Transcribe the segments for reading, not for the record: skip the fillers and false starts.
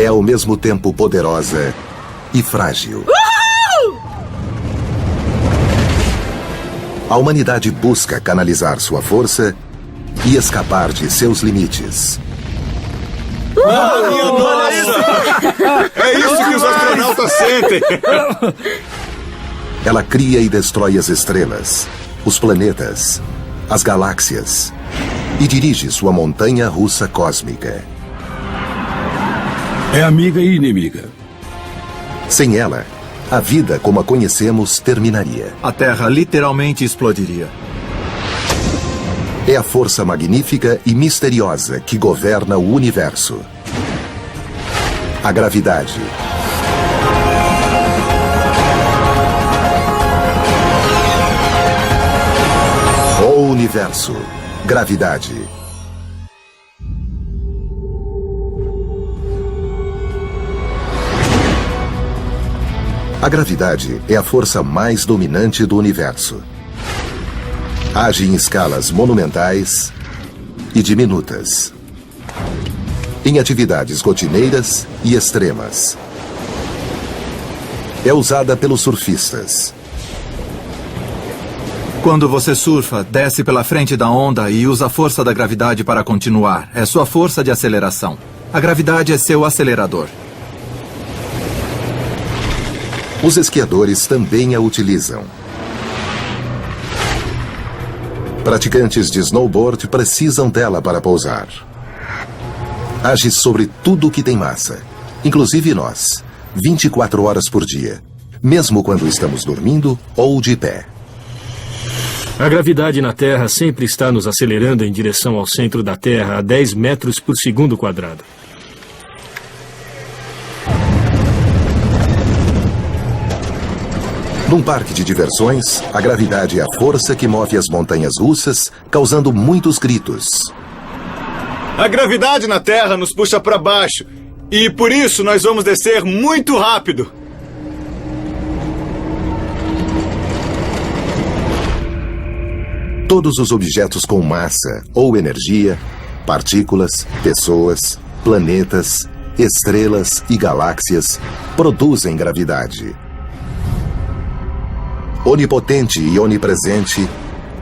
é ao mesmo tempo poderosa e frágil. A humanidade busca canalizar sua força e escapar de seus limites. Minha nossa! É isso que os astronautas sentem! Ela cria e destrói as estrelas, os planetas, as galáxias e dirige sua montanha-russa cósmica. É amiga e inimiga. Sem ela, a vida como a conhecemos terminaria. A Terra literalmente explodiria. É a força magnífica e misteriosa que governa o universo. A gravidade. O universo. Gravidade. A gravidade é a força mais dominante do universo. Age em escalas monumentais e diminutas, em atividades rotineiras e extremas. É usada pelos surfistas. Quando você surfa, desce pela frente da onda e usa a força da gravidade para continuar. É sua força de aceleração. A gravidade é seu acelerador. Os esquiadores também a utilizam. Praticantes de snowboard precisam dela para pousar. Age sobre tudo que tem massa, inclusive nós, 24 horas por dia, mesmo quando estamos dormindo ou de pé. A gravidade na Terra sempre está nos acelerando em direção ao centro da Terra a 10 metros por segundo quadrado. Num parque de diversões, a gravidade é a força que move as montanhas russas, causando muitos gritos. A gravidade na Terra nos puxa para baixo. E por isso nós vamos descer muito rápido. Todos os objetos com massa ou energia, partículas, pessoas, planetas, estrelas e galáxias produzem gravidade. Onipotente e onipresente,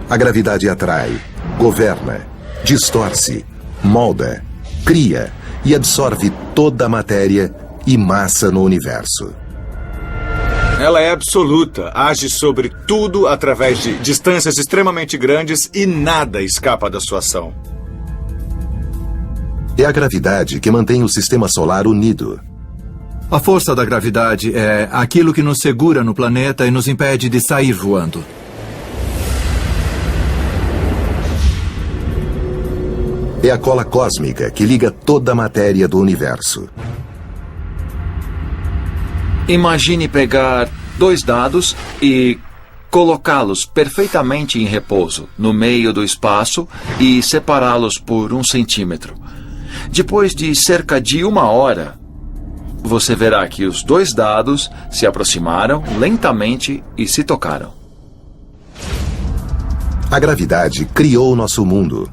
a gravidade atrai, governa, distorce, molda, cria e absorve toda a matéria e massa no universo. Ela é absoluta, age sobre tudo através de distâncias extremamente grandes e nada escapa da sua ação. É a gravidade que mantém o sistema solar unido. A força da gravidade é aquilo que nos segura no planeta e nos impede de sair voando. É a cola cósmica que liga toda a matéria do universo. Imagine pegar 2 dados e colocá-los perfeitamente em repouso no meio do espaço e separá-los por 1 centímetro. Depois de cerca de 1 hora, você verá que os 2 dados se aproximaram lentamente e se tocaram. A gravidade criou nosso mundo.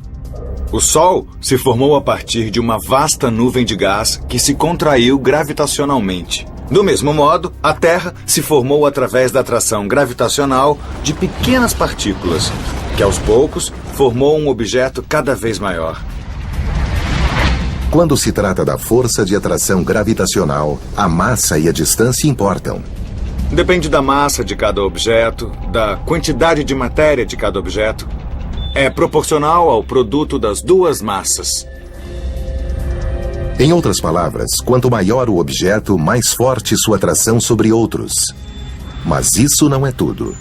O Sol se formou a partir de uma vasta nuvem de gás que se contraiu gravitacionalmente. Do mesmo modo, a Terra se formou através da atração gravitacional de pequenas partículas, que aos poucos formou um objeto cada vez maior. Quando se trata da força de atração gravitacional, a massa e a distância importam. Depende da massa de cada objeto, da quantidade de matéria de cada objeto. É proporcional ao produto das 2 massas. Em outras palavras, quanto maior o objeto, mais forte sua atração sobre outros. Mas isso não é tudo.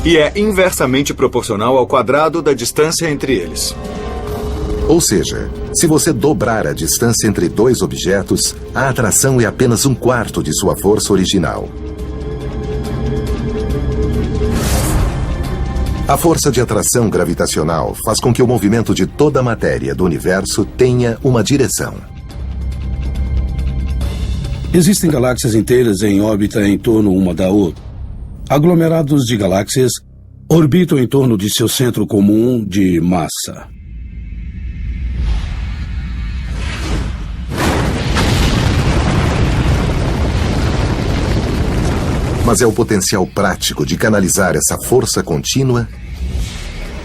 E é inversamente proporcional ao quadrado da distância entre eles. Ou seja, se você dobrar a distância entre 2 objetos, a atração é apenas 1/4 de sua força original. A força de atração gravitacional faz com que o movimento de toda a matéria do universo tenha uma direção. Existem galáxias inteiras em órbita em torno uma da outra. Aglomerados de galáxias orbitam em torno de seu centro comum de massa. Mas é o potencial prático de canalizar essa força contínua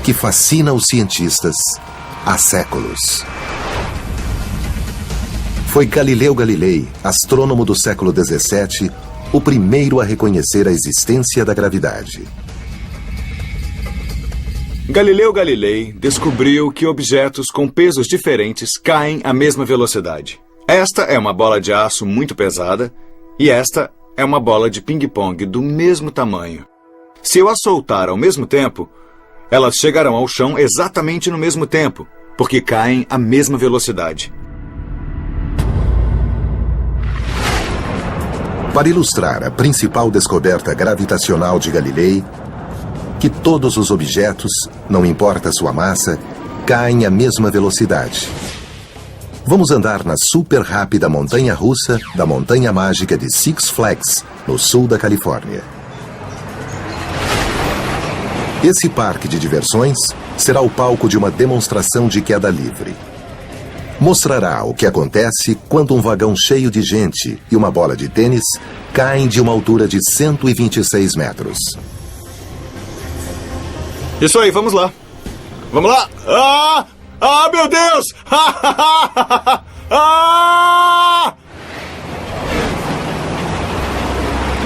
que fascina os cientistas há séculos. Foi Galileu Galilei, astrônomo do século XVII, o primeiro a reconhecer a existência da gravidade. Galileu Galilei descobriu que objetos com pesos diferentes caem à mesma velocidade. Esta é uma bola de aço muito pesada e esta é uma bola de ping-pong do mesmo tamanho. Se eu as soltar ao mesmo tempo, elas chegarão ao chão exatamente no mesmo tempo, porque caem à mesma velocidade. Para ilustrar a principal descoberta gravitacional de Galilei, que todos os objetos, não importa sua massa, caem à mesma velocidade. Vamos andar na super rápida montanha-russa da Montanha Mágica de Six Flags, no sul da Califórnia. Esse parque de diversões será o palco de uma demonstração de queda livre. Mostrará o que acontece quando um vagão cheio de gente e uma bola de tênis caem de uma altura de 126 metros. Isso aí, vamos lá. Vamos lá! Meu Deus!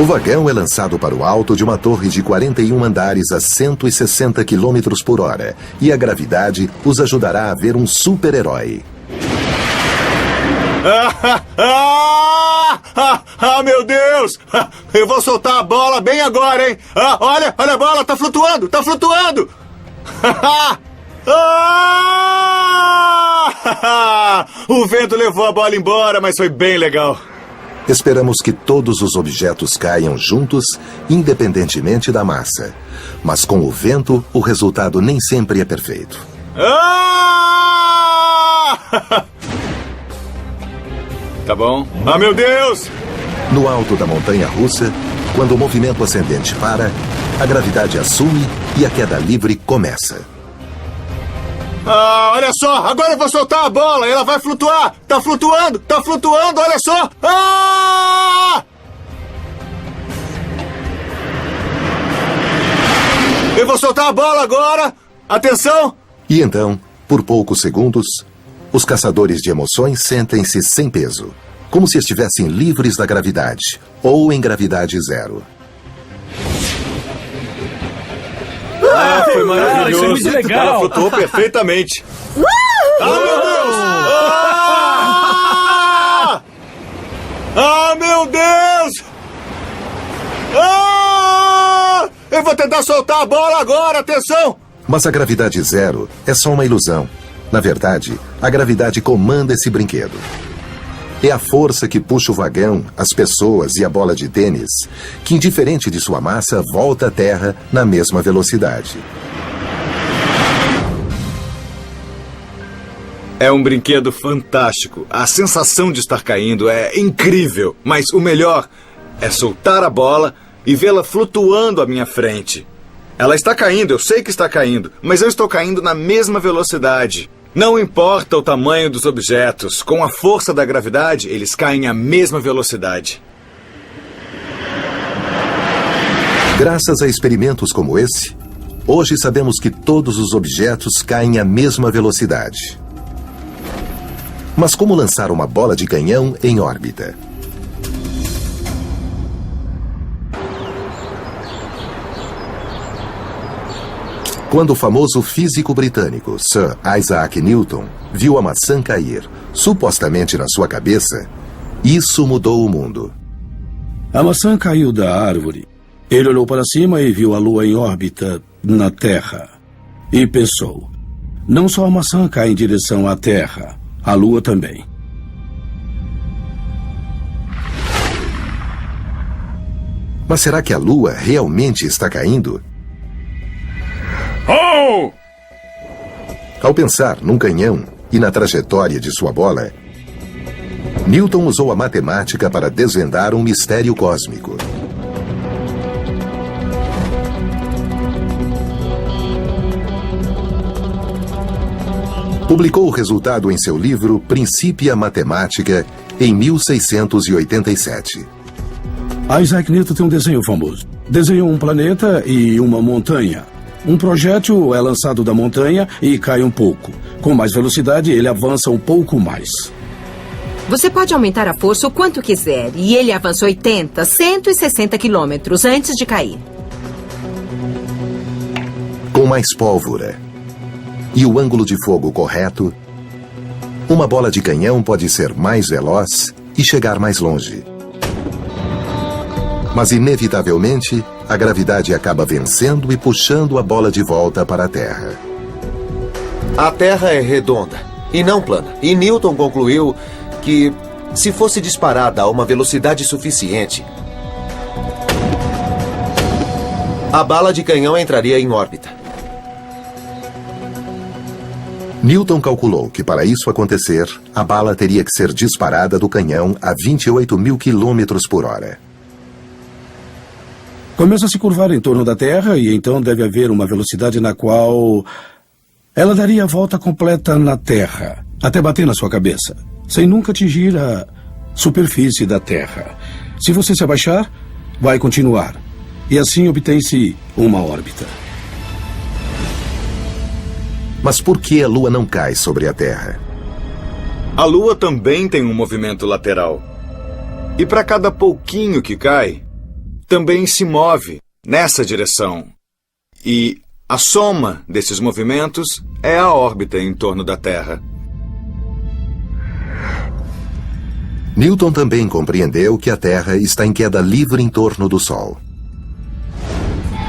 O vagão é lançado para o alto de uma torre de 41 andares a 160 km por hora e a gravidade os ajudará a ver um super-herói. Meu Deus! Eu vou soltar a bola bem agora, hein? Olha a bola, tá flutuando! Tá flutuando! O vento levou a bola embora, mas foi bem legal. Esperamos que todos os objetos caiam juntos, independentemente da massa. Mas com o vento, o resultado nem sempre é perfeito. Tá bom. Meu Deus! No alto da montanha-russa, quando o movimento ascendente para, a gravidade assume e a queda livre começa. Olha só! Agora eu vou soltar a bola! Ela vai flutuar! Tá flutuando! Tá flutuando! Olha só! Eu vou soltar a bola agora! Atenção! E então, por poucos segundos, os caçadores de emoções sentem-se sem peso, como se estivessem livres da gravidade, ou em gravidade zero. Foi maravilhoso! Isso é muito legal. Ela flutuou perfeitamente! Meu Deus! Meu Deus! Eu vou tentar soltar a bola agora! Atenção! Mas a gravidade zero é só uma ilusão. Na verdade, a gravidade comanda esse brinquedo. É a força que puxa o vagão, as pessoas e a bola de tênis, que, indiferente de sua massa, volta à Terra na mesma velocidade. É um brinquedo fantástico. A sensação de estar caindo é incrível. Mas o melhor é soltar a bola e vê-la flutuando à minha frente. Ela está caindo, eu sei que está caindo, mas eu estou caindo na mesma velocidade. Não importa o tamanho dos objetos, com a força da gravidade, eles caem à mesma velocidade. Graças a experimentos como esse, hoje sabemos que todos os objetos caem à mesma velocidade. Mas como lançar uma bola de canhão em órbita? Quando o famoso físico britânico Sir Isaac Newton viu a maçã cair, supostamente na sua cabeça, isso mudou o mundo. A maçã caiu da árvore. Ele olhou para cima e viu a Lua em órbita na Terra. E pensou, não só a maçã cai em direção à Terra, a Lua também. Mas será que a Lua realmente está caindo? Ao pensar num canhão e na trajetória de sua bola, Newton usou a matemática para desvendar um mistério cósmico. Publicou o resultado em seu livro Principia Mathematica em 1687. Isaac Newton tem um desenho famoso. Desenhou um planeta e uma montanha. Um projétil é lançado da montanha e cai um pouco. Com mais velocidade, ele avança um pouco mais. Você pode aumentar a força o quanto quiser, e ele avançou 80, 160 quilômetros antes de cair. Com mais pólvora e o ângulo de fogo correto, uma bola de canhão pode ser mais veloz e chegar mais longe. Mas, inevitavelmente, a gravidade acaba vencendo e puxando a bola de volta para a Terra. A Terra é redonda e não plana. E Newton concluiu que, se fosse disparada a uma velocidade suficiente, a bala de canhão entraria em órbita. Newton calculou que, para isso acontecer, a bala teria que ser disparada do canhão a 28 mil quilômetros por hora. Começa a se curvar em torno da Terra e então deve haver uma velocidade na qual ela daria a volta completa na Terra, até bater na sua cabeça, sem nunca atingir a superfície da Terra. Se você se abaixar, vai continuar. E assim obtém-se uma órbita. Mas por que a Lua não cai sobre a Terra? A Lua também tem um movimento lateral. E para cada pouquinho que cai, também se move nessa direção. E a soma desses movimentos é a órbita em torno da Terra. Newton também compreendeu que a Terra está em queda livre em torno do Sol.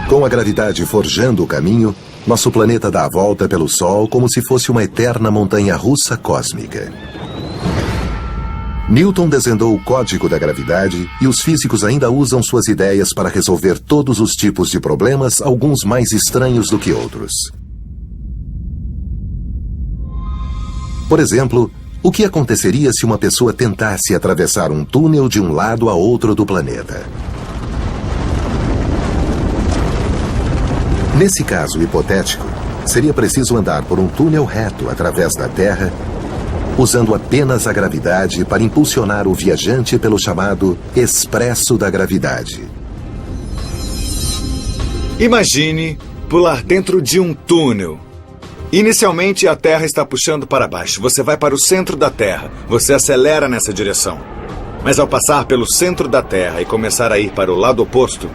Com a gravidade forjando o caminho, nosso planeta dá a volta pelo Sol como se fosse uma eterna montanha-russa cósmica. Newton desvendou o código da gravidade e os físicos ainda usam suas ideias para resolver todos os tipos de problemas, alguns mais estranhos do que outros. Por exemplo, o que aconteceria se uma pessoa tentasse atravessar um túnel de um lado a outro do planeta? Nesse caso hipotético, seria preciso andar por um túnel reto através da Terra, usando apenas a gravidade para impulsionar o viajante pelo chamado expresso da gravidade. Imagine pular dentro de um túnel. Inicialmente, a Terra está puxando para baixo. Você vai para o centro da Terra. Você acelera nessa direção. Mas ao passar pelo centro da Terra e começar a ir para o lado oposto,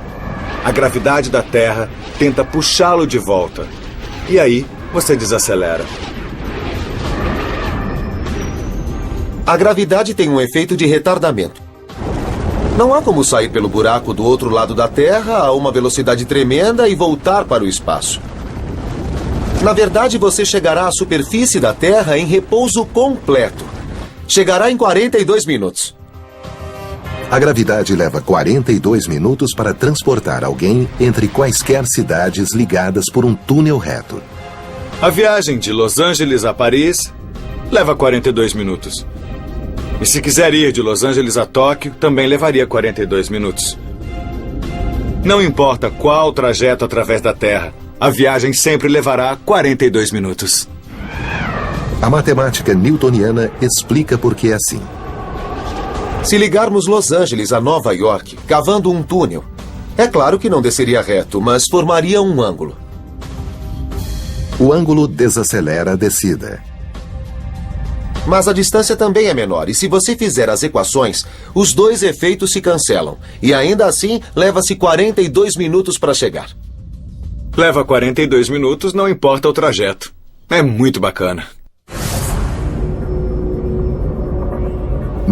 a gravidade da Terra tenta puxá-lo de volta. E aí, você desacelera. A gravidade tem um efeito de retardamento. Não há como sair pelo buraco do outro lado da Terra a uma velocidade tremenda e voltar para o espaço. Na verdade, você chegará à superfície da Terra em repouso completo. Chegará em 42 minutos. A gravidade leva 42 minutos para transportar alguém entre quaisquer cidades ligadas por um túnel reto. A viagem de Los Angeles a Paris leva 42 minutos. E se quiser ir de Los Angeles a Tóquio, também levaria 42 minutos. Não importa qual trajeto através da Terra, a viagem sempre levará 42 minutos. A matemática newtoniana explica por que é assim. Se ligarmos Los Angeles a Nova York, cavando um túnel, é claro que não desceria reto, mas formaria um ângulo. O ângulo desacelera a descida. Mas a distância também é menor, e se você fizer as equações, os dois efeitos se cancelam. E ainda assim, leva-se 42 minutos para chegar. Leva 42 minutos, não importa o trajeto. É muito bacana.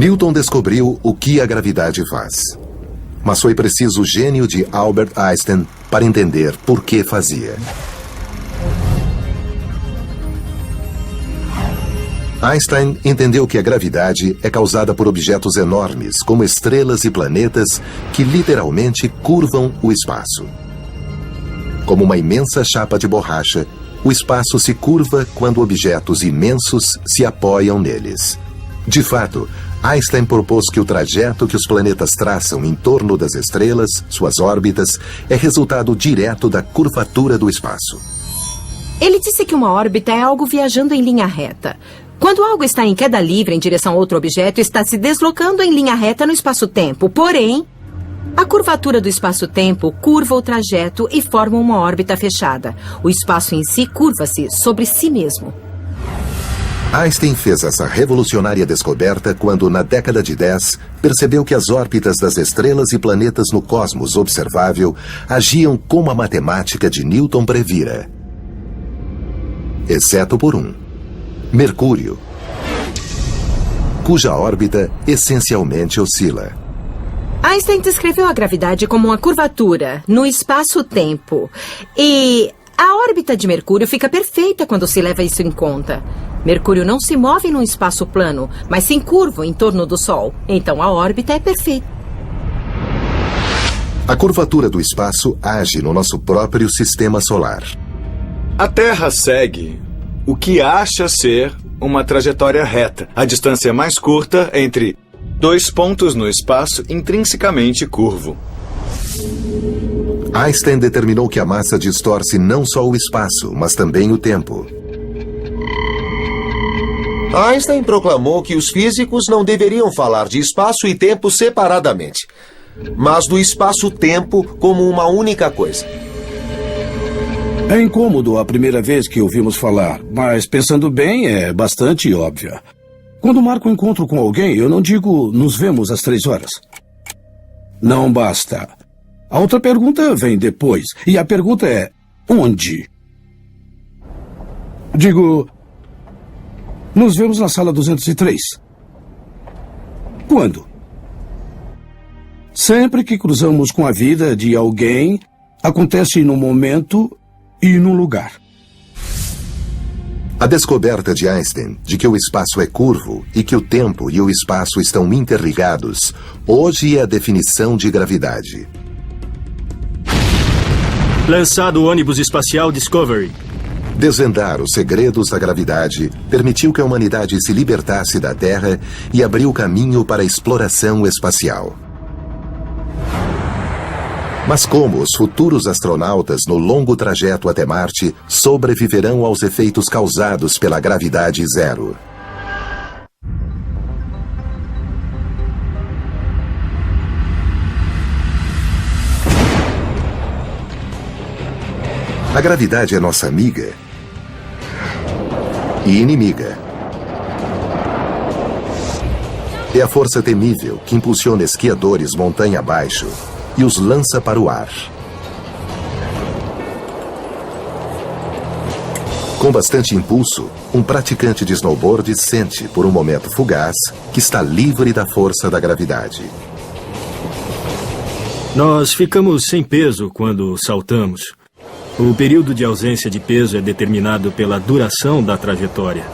Newton descobriu o que a gravidade faz. Mas foi preciso o gênio de Albert Einstein para entender por que fazia. Einstein entendeu que a gravidade é causada por objetos enormes, como estrelas e planetas, que literalmente curvam o espaço. Como uma imensa chapa de borracha, o espaço se curva quando objetos imensos se apoiam neles. De fato, Einstein propôs que o trajeto que os planetas traçam em torno das estrelas, suas órbitas, é resultado direto da curvatura do espaço. Ele disse que uma órbita é algo viajando em linha reta. Quando algo está em queda livre em direção a outro objeto, está se deslocando em linha reta no espaço-tempo. Porém, A curvatura do espaço-tempo curva o trajeto e forma uma órbita fechada. O espaço em si curva-se sobre si mesmo. Einstein fez essa revolucionária descoberta quando, na década de 10, percebeu que as órbitas das estrelas e planetas no cosmos observável agiam como a matemática de Newton previra. Exceto por um: Mercúrio, cuja órbita essencialmente oscila. Einstein descreveu a gravidade como uma curvatura no espaço-tempo. E a órbita de Mercúrio fica perfeita quando se leva isso em conta. Mercúrio não se move num espaço plano, mas se encurva em torno do Sol. Então a órbita é perfeita. A curvatura do espaço age no nosso próprio sistema solar. A Terra segue o que acha ser uma trajetória reta, a distância mais curta entre dois pontos no espaço intrinsecamente curvo. Einstein determinou que a massa distorce não só o espaço, mas também o tempo. Einstein proclamou que os físicos não deveriam falar de espaço e tempo separadamente, mas do espaço-tempo como uma única coisa. É incômodo a primeira vez que ouvimos falar, mas pensando bem, é bastante óbvia. Quando marco um encontro com alguém, eu não digo nos vemos às 3 horas. Não basta. A outra pergunta vem depois, e a pergunta é: onde? Digo, nos vemos na sala 203. Quando? Sempre que cruzamos com a vida de alguém, acontece num momento e num lugar. A descoberta de Einstein de que o espaço é curvo e que o tempo e o espaço estão interligados, hoje é a definição de gravidade. Lançado o ônibus espacial Discovery. Desvendar os segredos da gravidade permitiu que a humanidade se libertasse da Terra e abriu caminho para a exploração espacial. Mas como os futuros astronautas no longo trajeto até Marte sobreviverão aos efeitos causados pela gravidade zero? A gravidade é nossa amiga e inimiga. É a força temível que impulsiona esquiadores montanha abaixo e os lança para o ar. Com bastante impulso, um praticante de snowboard sente, por um momento fugaz, que está livre da força da gravidade. Nós ficamos sem peso quando saltamos. O período de ausência de peso é determinado pela duração da trajetória.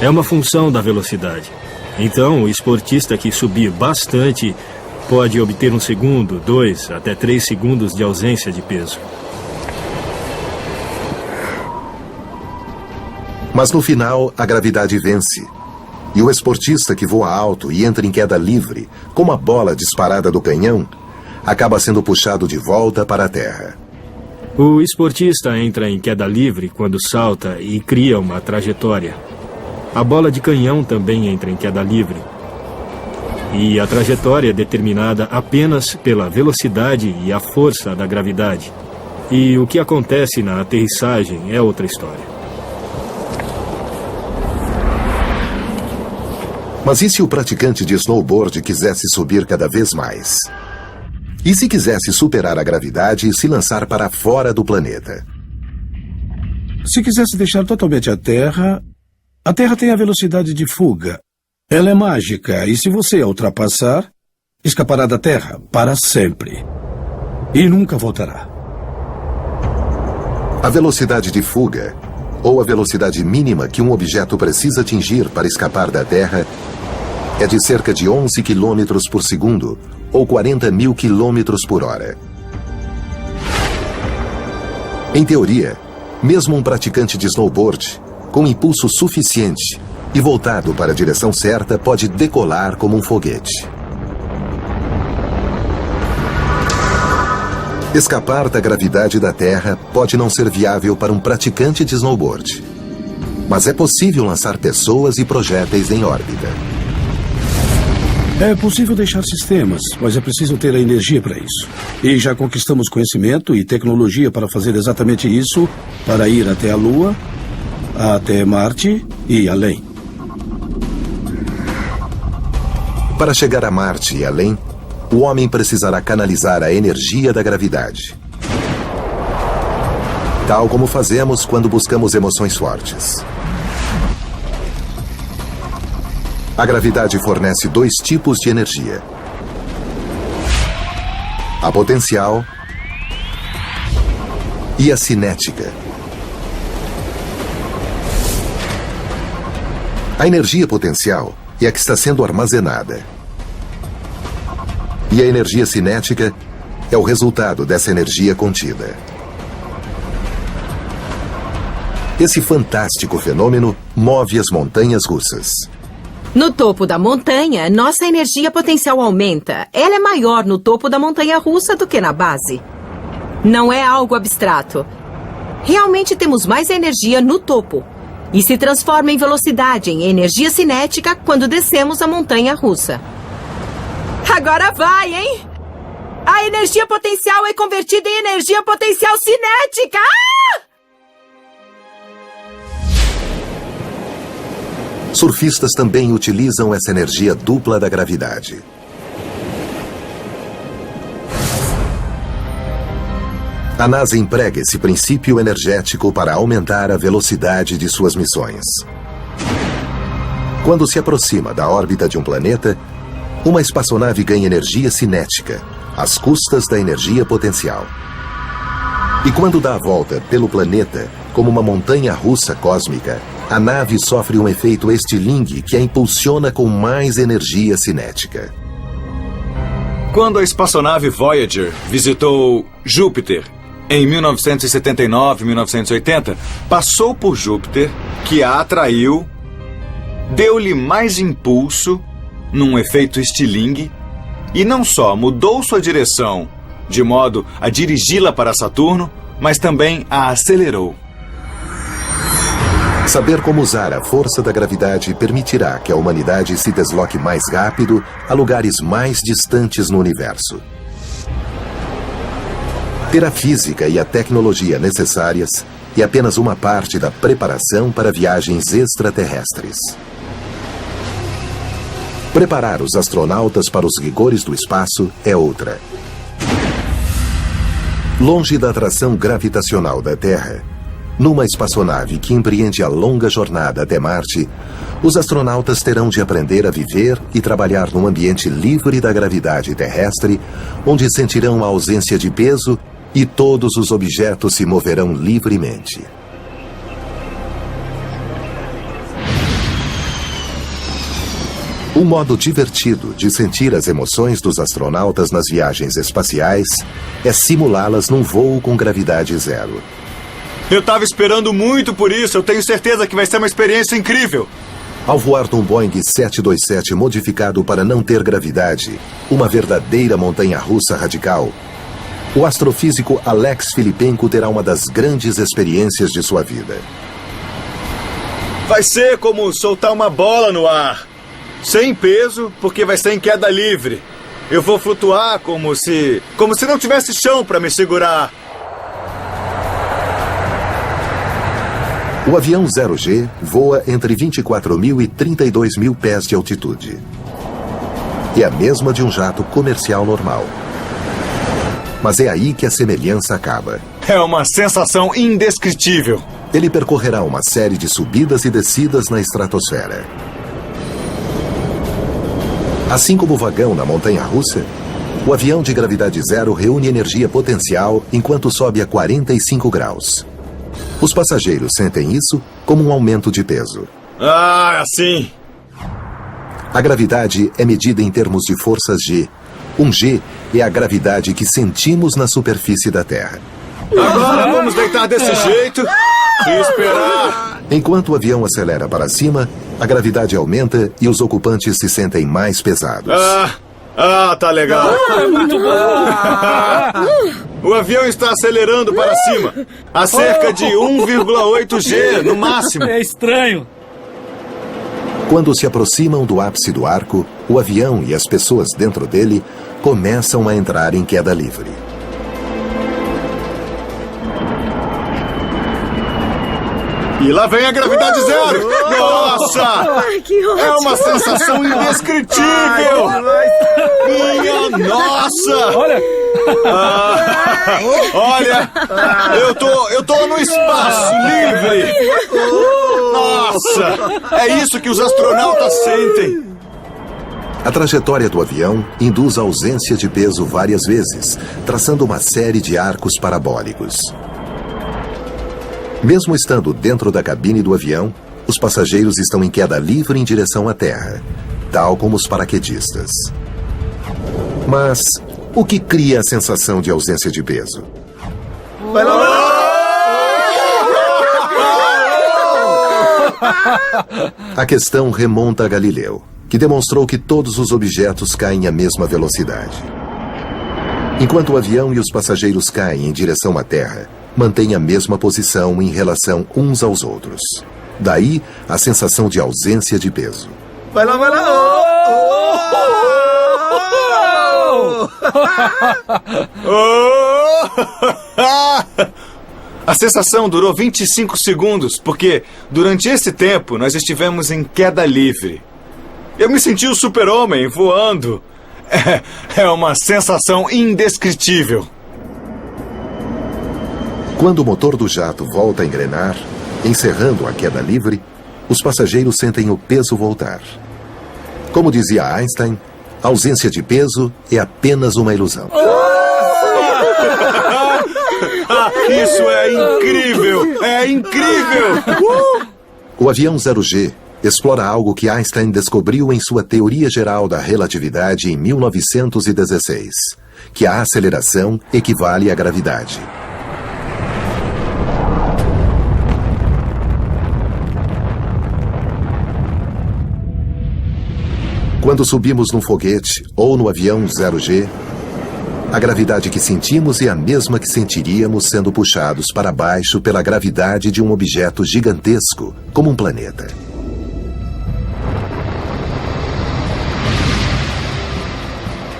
É uma função da velocidade. Então, o esportista que subir bastante pode obter 1 segundo, 2 até 3 segundos de ausência de peso. Mas no final, a gravidade vence. E o esportista que voa alto e entra em queda livre, como a bola disparada do canhão, acaba sendo puxado de volta para a Terra. O esportista entra em queda livre quando salta e cria uma trajetória. A bola de canhão também entra em queda livre. E a trajetória é determinada apenas pela velocidade e a força da gravidade. E o que acontece na aterrissagem é outra história. Mas e se o praticante de snowboard quisesse subir cada vez mais? E se quisesse superar a gravidade e se lançar para fora do planeta? Se quisesse deixar totalmente a Terra tem a velocidade de fuga. Ela é mágica e se você a ultrapassar, escapará da Terra para sempre. E nunca voltará. A velocidade de fuga, ou a velocidade mínima que um objeto precisa atingir para escapar da Terra, é de cerca de 11 km por segundo, ou 40 mil km por hora. Em teoria, mesmo um praticante de snowboard, com impulso suficiente e voltado para a direção certa, pode decolar como um foguete. Escapar da gravidade da Terra pode não ser viável para um praticante de snowboard, mas é possível lançar pessoas e projéteis em órbita. É possível deixar sistemas, mas é preciso ter a energia para isso. E já conquistamos conhecimento e tecnologia para fazer exatamente isso, para ir até a Lua, até Marte e além. Para chegar a Marte e além, o homem precisará canalizar a energia da gravidade. Tal como fazemos quando buscamos emoções fortes. A gravidade fornece 2 tipos de energia: a potencial e a cinética. A energia potencial é a que está sendo armazenada. E a energia cinética é o resultado dessa energia contida. Esse fantástico fenômeno move as montanhas russas. No topo da montanha, nossa energia potencial aumenta. Ela é maior no topo da montanha russa do que na base. Não é algo abstrato. Realmente temos mais energia no topo. E se transforma em velocidade, em energia cinética, quando descemos a montanha russa. Agora vai, hein? A energia potencial é convertida em energia potencial cinética! Ah! Surfistas também utilizam essa energia dupla da gravidade. A NASA emprega esse princípio energético para aumentar a velocidade de suas missões. Quando se aproxima da órbita de um planeta, uma espaçonave ganha energia cinética, às custas da energia potencial. E quando dá a volta pelo planeta, como uma montanha russa cósmica, a nave sofre um efeito estilingue que a impulsiona com mais energia cinética. Quando a espaçonave Voyager visitou Júpiter em 1979, 1980, passou por Júpiter, que a atraiu, deu-lhe mais impulso num efeito estilingue e não só mudou sua direção de modo a dirigi-la para Saturno, mas também a acelerou. Saber como usar a força da gravidade permitirá que a humanidade se desloque mais rápido a lugares mais distantes no universo. Ter a física e a tecnologia necessárias é apenas uma parte da preparação para viagens extraterrestres. Preparar os astronautas para os rigores do espaço é outra. Longe da atração gravitacional da Terra, numa espaçonave que empreende a longa jornada até Marte, os astronautas terão de aprender a viver e trabalhar num ambiente livre da gravidade terrestre, onde sentirão a ausência de peso e todos os objetos se moverão livremente. Um modo divertido de sentir as emoções dos astronautas nas viagens espaciais é simulá-las num voo com gravidade zero. Eu estava esperando muito por isso. Eu tenho certeza que vai ser uma experiência incrível. Ao voar num Boeing 727 modificado para não ter gravidade, uma verdadeira montanha-russa radical, o astrofísico Alex Filipenko terá uma das grandes experiências de sua vida. Vai ser como soltar uma bola no ar. Sem peso, porque vai ser em queda livre. Eu vou flutuar como se não tivesse chão para me segurar. O avião 0G voa entre 24.000 e 32.000 pés de altitude. É a mesma de um jato comercial normal. Mas é aí que a semelhança acaba. É uma sensação indescritível. Ele percorrerá uma série de subidas e descidas na estratosfera. Assim como o vagão na montanha-russa, o avião de gravidade zero reúne energia potencial enquanto sobe a 45 graus. Os passageiros sentem isso como um aumento de peso. Ah, assim. A gravidade é medida em termos de forças G. Um G é a gravidade que sentimos na superfície da Terra. Agora vamos deitar desse jeito e esperar. Enquanto o avião acelera para cima, a gravidade aumenta e os ocupantes se sentem mais pesados. Tá legal. Muito bom. O avião está acelerando para cima, a cerca de 1,8 G no máximo. É estranho. Quando se aproximam do ápice do arco, o avião e as pessoas dentro dele começam a entrar em queda livre. E lá vem a gravidade zero! Nossa! Que ótimo! É uma sensação indescritível! Minha nossa! Olha! Olha! Eu tô no espaço livre! Nossa! É isso que os astronautas sentem! A trajetória do avião induz a ausência de peso várias vezes, traçando uma série de arcos parabólicos. Mesmo estando dentro da cabine do avião, os passageiros estão em queda livre em direção à Terra, tal como os paraquedistas. Mas o que cria a sensação de ausência de peso? A questão remonta a Galileu, que demonstrou que todos os objetos caem à mesma velocidade. Enquanto o avião e os passageiros caem em direção à Terra, mantêm a mesma posição em relação uns aos outros. Daí, a sensação de ausência de peso. Vai lá, vai lá! A sensação durou 25 segundos, porque durante esse tempo nós estivemos em queda livre. Eu me senti o super-homem voando. É uma sensação indescritível. Quando o motor do jato volta a engrenar, encerrando a queda livre, os passageiros sentem o peso voltar. Como dizia Einstein, a ausência de peso é apenas uma ilusão. Isso é incrível! É incrível! O avião 0G explora algo que Einstein descobriu em sua teoria geral da relatividade em 1916, que a aceleração equivale à gravidade. Quando subimos num foguete ou no avião 0G, a gravidade que sentimos é a mesma que sentiríamos sendo puxados para baixo pela gravidade de um objeto gigantesco, como um planeta.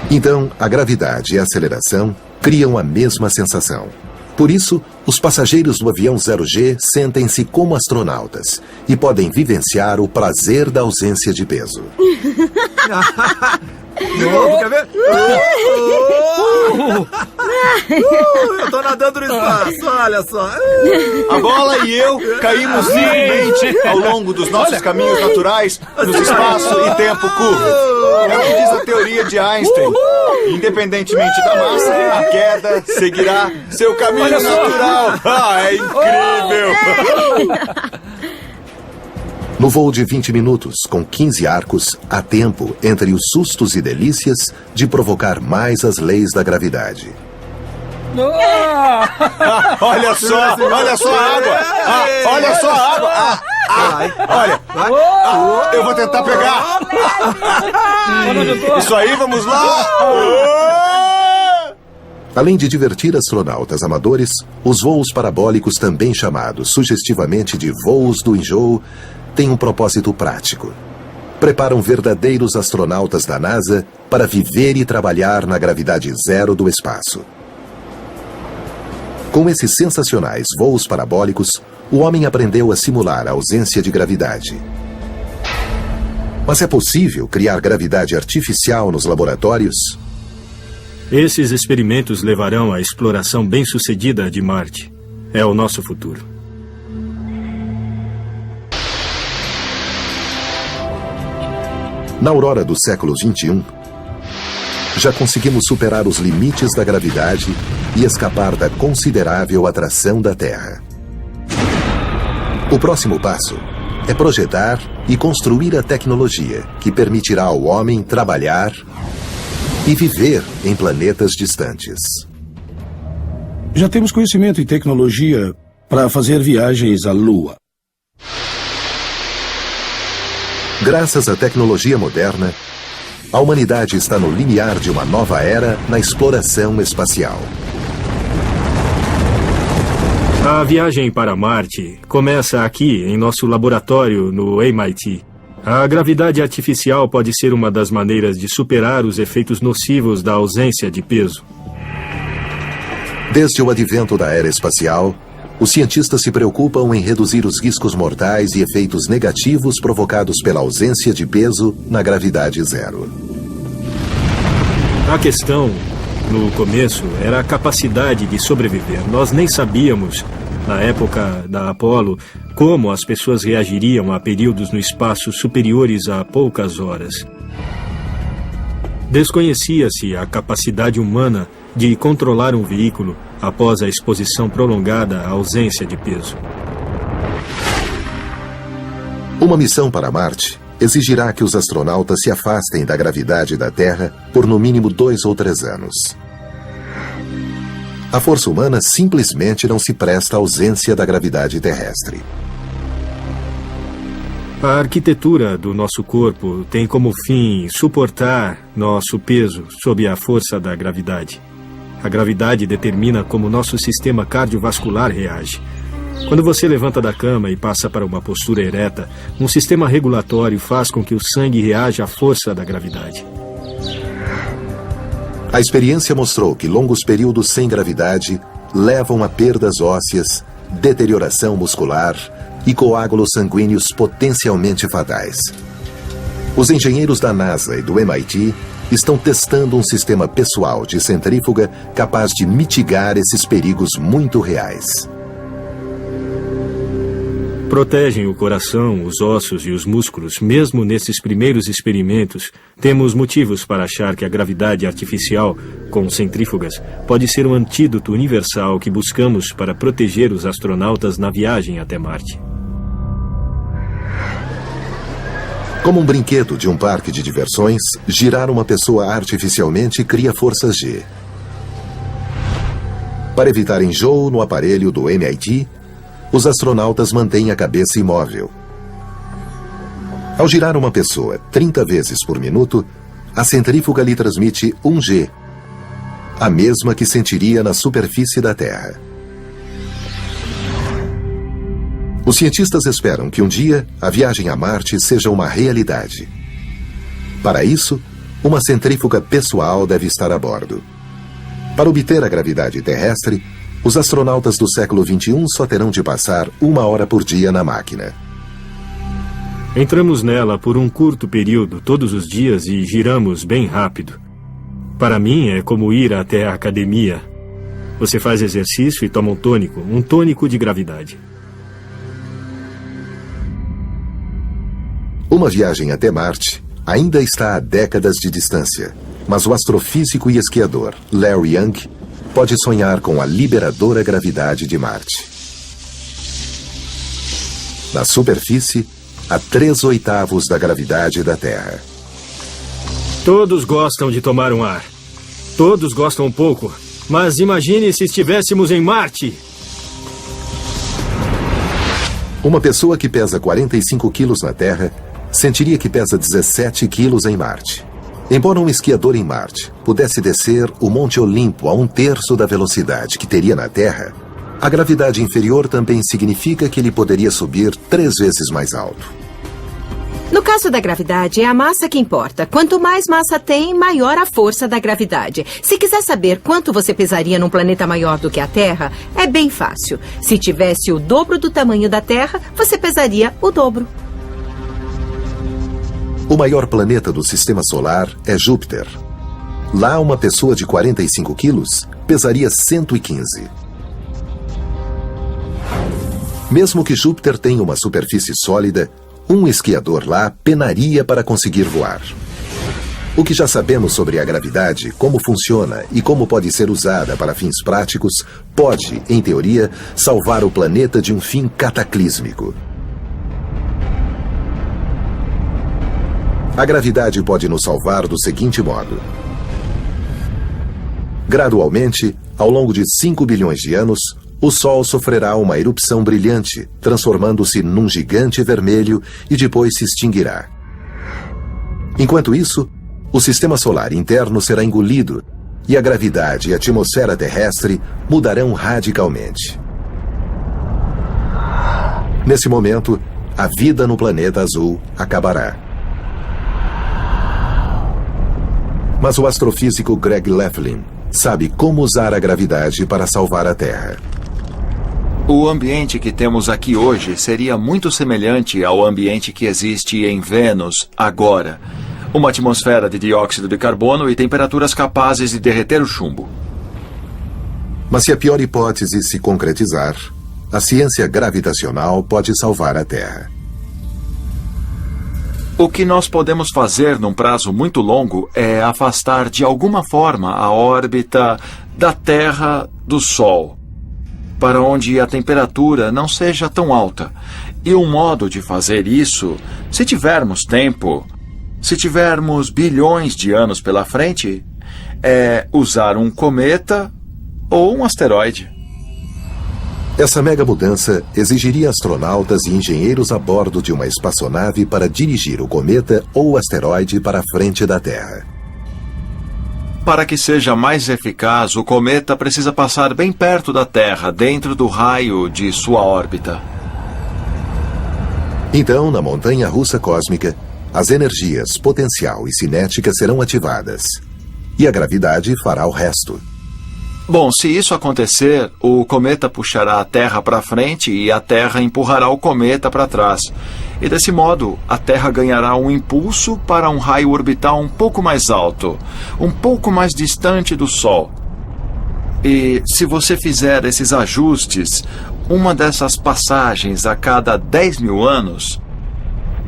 Então, a gravidade e a aceleração criam a mesma sensação. Por isso, os passageiros do avião 0G sentem-se como astronautas e podem vivenciar o prazer da ausência de peso. De novo, quer ver? Eu tô nadando no espaço, olha só. A bola e eu caímos livremente ao longo dos nossos caminhos naturais no espaço e tempo curvo. É o que diz a teoria de Einstein. Independentemente da massa, a queda seguirá seu caminho natural. É incrível! No voo de 20 minutos, com 15 arcos, há tempo, entre os sustos e delícias, de provocar mais as leis da gravidade. Olha só a água! Olha só a água! Olha! Eu vou tentar pegar! Isso aí, vamos lá! Além de divertir astronautas amadores, os voos parabólicos, também chamados sugestivamente de voos do enjoo, têm um propósito prático. Preparam verdadeiros astronautas da NASA para viver e trabalhar na gravidade zero do espaço. Com esses sensacionais voos parabólicos, o homem aprendeu a simular a ausência de gravidade. Mas é possível criar gravidade artificial nos laboratórios? Esses experimentos levarão à exploração bem-sucedida de Marte. É o nosso futuro. Na aurora do século XXI, já conseguimos superar os limites da gravidade e escapar da considerável atração da Terra. O próximo passo é projetar e construir a tecnologia que permitirá ao homem trabalhar e viver em planetas distantes. Já temos conhecimento e tecnologia para fazer viagens à Lua. Graças à tecnologia moderna, a humanidade está no limiar de uma nova era na exploração espacial. A viagem para Marte começa aqui, em nosso laboratório no MIT. A gravidade artificial pode ser uma das maneiras de superar os efeitos nocivos da ausência de peso. Desde o advento da era espacial, os cientistas se preocupam em reduzir os riscos mortais e efeitos negativos provocados pela ausência de peso na gravidade zero. A questão, no começo, era a capacidade de sobreviver. Nós nem sabíamos, na época da Apollo, como as pessoas reagiriam a períodos no espaço superiores a poucas horas. Desconhecia-se a capacidade humana de controlar um veículo após a exposição prolongada à ausência de peso. Uma missão para Marte exigirá que os astronautas se afastem da gravidade da Terra por no mínimo 2 ou 3 anos. A força humana simplesmente não se presta à ausência da gravidade terrestre. A arquitetura do nosso corpo tem como fim suportar nosso peso sob a força da gravidade. A gravidade determina como nosso sistema cardiovascular reage. Quando você levanta da cama e passa para uma postura ereta, um sistema regulatório faz com que o sangue reaja à força da gravidade. A experiência mostrou que longos períodos sem gravidade levam a perdas ósseas, deterioração muscular e coágulos sanguíneos potencialmente fatais. Os engenheiros da NASA e do MIT estão testando um sistema pessoal de centrífuga capaz de mitigar esses perigos muito reais. Protegem o coração, os ossos e os músculos. Mesmo nesses primeiros experimentos, temos motivos para achar que a gravidade artificial, com centrífugas, pode ser um antídoto universal que buscamos para proteger os astronautas na viagem até Marte. Como um brinquedo de um parque de diversões, girar uma pessoa artificialmente cria forças G. Para evitar enjoo no aparelho do MIT, os astronautas mantêm a cabeça imóvel. Ao girar uma pessoa 30 vezes por minuto, a centrífuga lhe transmite 1 G, a mesma que sentiria na superfície da Terra. Os cientistas esperam que um dia a viagem a Marte seja uma realidade. Para isso, uma centrífuga pessoal deve estar a bordo. Para obter a gravidade terrestre, os astronautas do século XXI só terão de passar 1 hora por dia na máquina. Entramos nela por um curto período todos os dias e giramos bem rápido. Para mim é como ir até a academia. Você faz exercício e toma um tônico de gravidade. Uma viagem até Marte ainda está a décadas de distância, mas o astrofísico e esquiador Larry Young pode sonhar com a liberadora gravidade de Marte. Na superfície, a 3/8 da gravidade da Terra. Todos gostam de tomar um ar. Todos gostam um pouco. Mas imagine se estivéssemos em Marte. Uma pessoa que pesa 45 quilos na Terra sentiria que pesa 17 quilos em Marte. Embora um esquiador em Marte pudesse descer o Monte Olimpo a 1/3 da velocidade que teria na Terra, a gravidade inferior também significa que ele poderia subir 3 vezes mais alto. No caso da gravidade, é a massa que importa. Quanto mais massa tem, maior a força da gravidade. Se quiser saber quanto você pesaria num planeta maior do que a Terra, é bem fácil. Se tivesse o dobro do tamanho da Terra, você pesaria o dobro. O maior planeta do Sistema Solar é Júpiter. Lá, uma pessoa de 45 quilos pesaria 115. Mesmo que Júpiter tenha uma superfície sólida, um esquiador lá penaria para conseguir voar. O que já sabemos sobre a gravidade, como funciona e como pode ser usada para fins práticos, pode, em teoria, salvar o planeta de um fim cataclísmico. A gravidade pode nos salvar do seguinte modo. Gradualmente, ao longo de 5 bilhões de anos, o Sol sofrerá uma erupção brilhante, transformando-se num gigante vermelho e depois se extinguirá. Enquanto isso, o sistema solar interno será engolido e a gravidade e a atmosfera terrestre mudarão radicalmente. Nesse momento, a vida no planeta azul acabará. Mas o astrofísico Greg Laughlin sabe como usar a gravidade para salvar a Terra. O ambiente que temos aqui hoje seria muito semelhante ao ambiente que existe em Vênus agora. Uma atmosfera de dióxido de carbono e temperaturas capazes de derreter o chumbo. Mas se a pior hipótese se concretizar, a ciência gravitacional pode salvar a Terra. O que nós podemos fazer num prazo muito longo é afastar de alguma forma a órbita da Terra do Sol, para onde a temperatura não seja tão alta. E um modo de fazer isso, se tivermos tempo, se tivermos bilhões de anos pela frente, é usar um cometa ou um asteroide. Essa mega mudança exigiria astronautas e engenheiros a bordo de uma espaçonave para dirigir o cometa ou o asteroide para a frente da Terra. Para que seja mais eficaz, o cometa precisa passar bem perto da Terra, dentro do raio de sua órbita. Então, na montanha-russa cósmica, as energias potencial e cinética serão ativadas. E a gravidade fará o resto. Bom, se isso acontecer, o cometa puxará a Terra para frente e a Terra empurrará o cometa para trás. E desse modo, a Terra ganhará um impulso para um raio orbital um pouco mais alto, um pouco mais distante do Sol. E se você fizer esses ajustes, uma dessas passagens a cada 10 mil anos,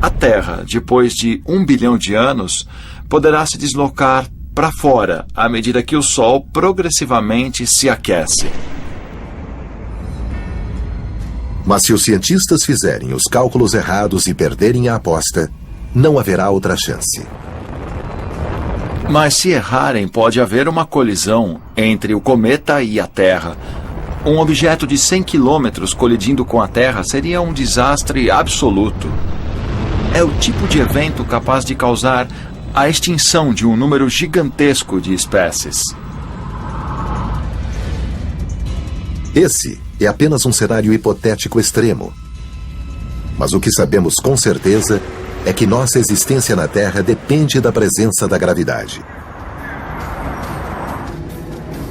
a Terra, depois de 1 bilhão de anos, poderá se deslocar para fora à medida que o Sol progressivamente se aquece. Mas se os cientistas fizerem os cálculos errados e perderem a aposta, não haverá outra chance. Mas se errarem, pode haver uma colisão entre o cometa e a Terra. Um objeto de 100 quilômetros colidindo com a Terra seria um desastre absoluto. É o tipo de evento capaz de causar a extinção de um número gigantesco de espécies. Esse é apenas um cenário hipotético extremo. Mas o que sabemos com certeza é que nossa existência na Terra depende da presença da gravidade.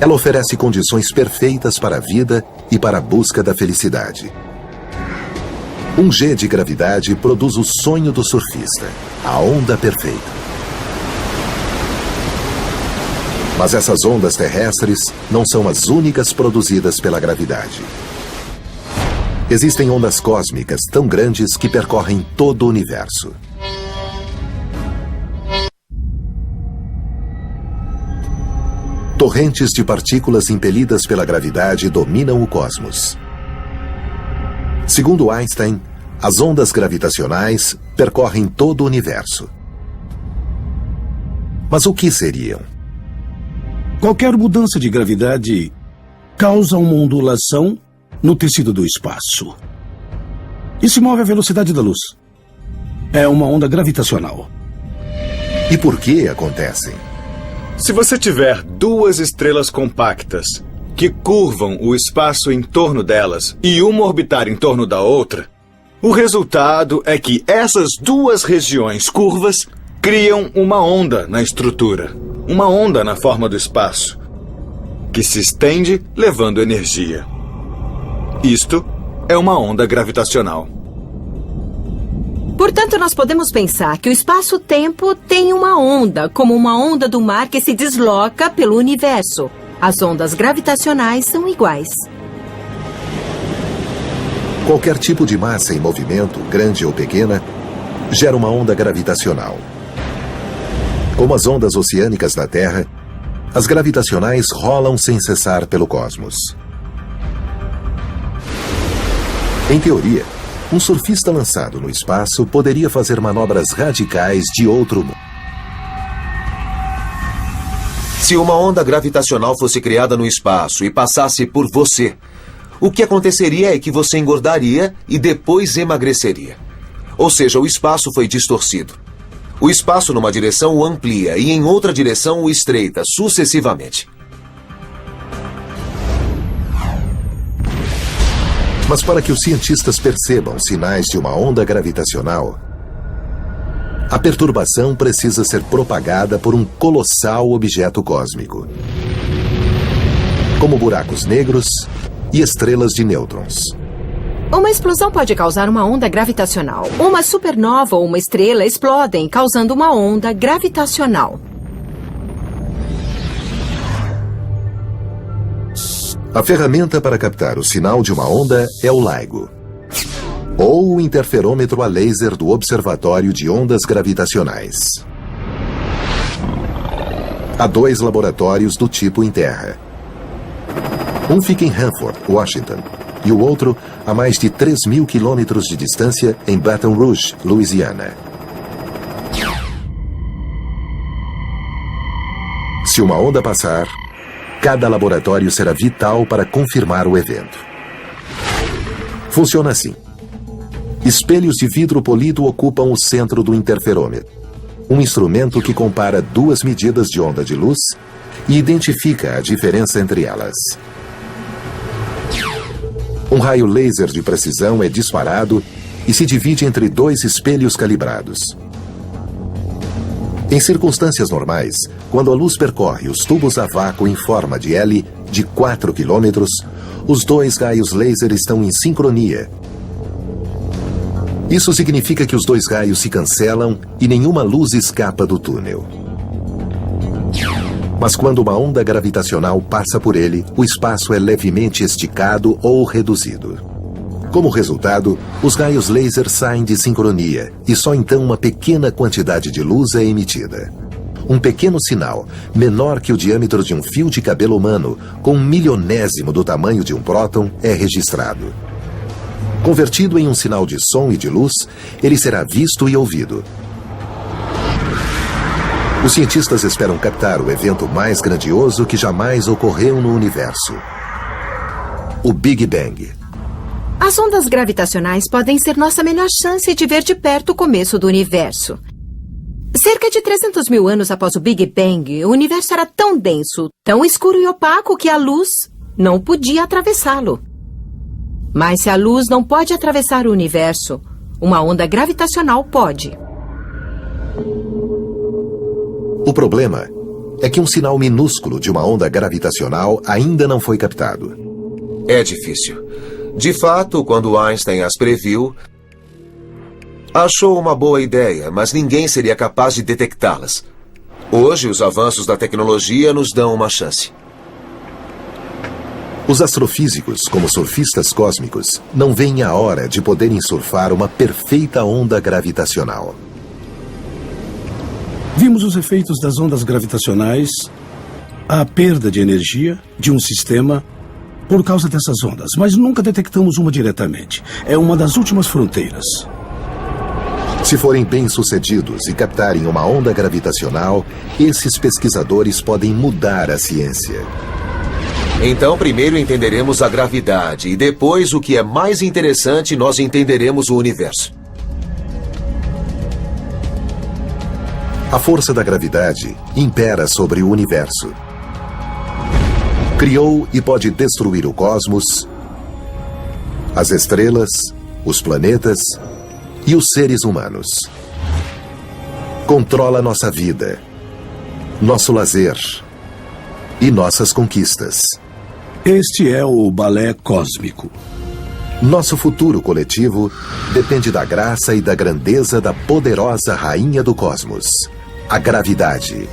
Ela oferece condições perfeitas para a vida e para a busca da felicidade. Um G de gravidade produz o sonho do surfista, a onda perfeita. Mas essas ondas terrestres não são as únicas produzidas pela gravidade. Existem ondas cósmicas tão grandes que percorrem todo o universo. Torrentes de partículas impelidas pela gravidade dominam o cosmos. Segundo Einstein, as ondas gravitacionais percorrem todo o universo. Mas o que seriam? Qualquer mudança de gravidade causa uma ondulação no tecido do espaço e se move à velocidade da luz. É uma onda gravitacional. E por que acontecem? Se você tiver duas estrelas compactas que curvam o espaço em torno delas e uma orbitar em torno da outra, o resultado é que essas duas regiões curvas criam uma onda na estrutura, uma onda na forma do espaço, que se estende levando energia. Isto é uma onda gravitacional. Portanto, nós podemos pensar que o espaço-tempo tem uma onda, como uma onda do mar que se desloca pelo universo. As ondas gravitacionais são iguais. Qualquer tipo de massa em movimento, grande ou pequena, gera uma onda gravitacional. Como as ondas oceânicas da Terra, as gravitacionais rolam sem cessar pelo cosmos. Em teoria, um surfista lançado no espaço poderia fazer manobras radicais de outro mundo. Se uma onda gravitacional fosse criada no espaço e passasse por você, o que aconteceria é que você engordaria e depois emagreceria. Ou seja, o espaço foi distorcido. O espaço numa direção o amplia e em outra direção o estreita, sucessivamente. Mas para que os cientistas percebam sinais de uma onda gravitacional, A perturbação precisa ser propagada por um colossal objeto cósmico, como buracos negros e estrelas de nêutrons. Uma explosão pode causar uma onda gravitacional. Uma supernova ou uma estrela explodem, causando uma onda gravitacional. A ferramenta para captar o sinal de uma onda é o LIGO, ou o interferômetro a laser do Observatório de Ondas Gravitacionais. Há 2 laboratórios do tipo em terra. Um fica em Hanford, Washington, e o outro a mais de 3.000 quilômetros de distância em Baton Rouge, Louisiana. Se uma onda passar, cada laboratório será vital para confirmar o evento. Funciona assim. Espelhos de vidro polido ocupam o centro do interferômetro, um instrumento que compara 2 medidas de onda de luz e identifica a diferença entre elas. Um raio laser de precisão é disparado e se divide entre 2 espelhos calibrados. Em circunstâncias normais, quando a luz percorre os tubos a vácuo em forma de L de 4 km, os 2 raios laser estão em sincronia. Isso significa que os 2 raios se cancelam e nenhuma luz escapa do túnel. Mas quando uma onda gravitacional passa por ele, o espaço é levemente esticado ou reduzido. Como resultado, os raios laser saem de sincronia e só então uma pequena quantidade de luz é emitida. Um pequeno sinal, menor que o diâmetro de um fio de cabelo humano, com 1/1000º do tamanho de um próton, é registrado. Convertido em um sinal de som e de luz, ele será visto e ouvido. Os cientistas esperam captar o evento mais grandioso que jamais ocorreu no universo: o Big Bang. As ondas gravitacionais podem ser nossa melhor chance de ver de perto o começo do universo. Cerca de 300 mil anos após o Big Bang, o universo era tão denso, tão escuro e opaco que a luz não podia atravessá-lo. Mas se a luz não pode atravessar o universo, uma onda gravitacional pode. O problema é que um sinal minúsculo de uma onda gravitacional ainda não foi captado. É difícil. De fato, quando Einstein as previu, achou uma boa ideia, mas ninguém seria capaz de detectá-las. Hoje, os avanços da tecnologia nos dão uma chance. Os astrofísicos, como surfistas cósmicos, não veem a hora de poderem surfar uma perfeita onda gravitacional. Vimos os efeitos das ondas gravitacionais, a perda de energia de um sistema por causa dessas ondas, mas nunca detectamos uma diretamente. É uma das últimas fronteiras. Se forem bem-sucedidos e captarem uma onda gravitacional, esses pesquisadores podem mudar a ciência. Então, primeiro entenderemos a gravidade e depois, o que é mais interessante, nós entenderemos o universo. A força da gravidade impera sobre o universo. Criou e pode destruir o cosmos, as estrelas, os planetas e os seres humanos. Controla nossa vida, nosso lazer e nossas conquistas. Este é o balé cósmico. Nosso futuro coletivo depende da graça e da grandeza da poderosa rainha do cosmos, a gravidade.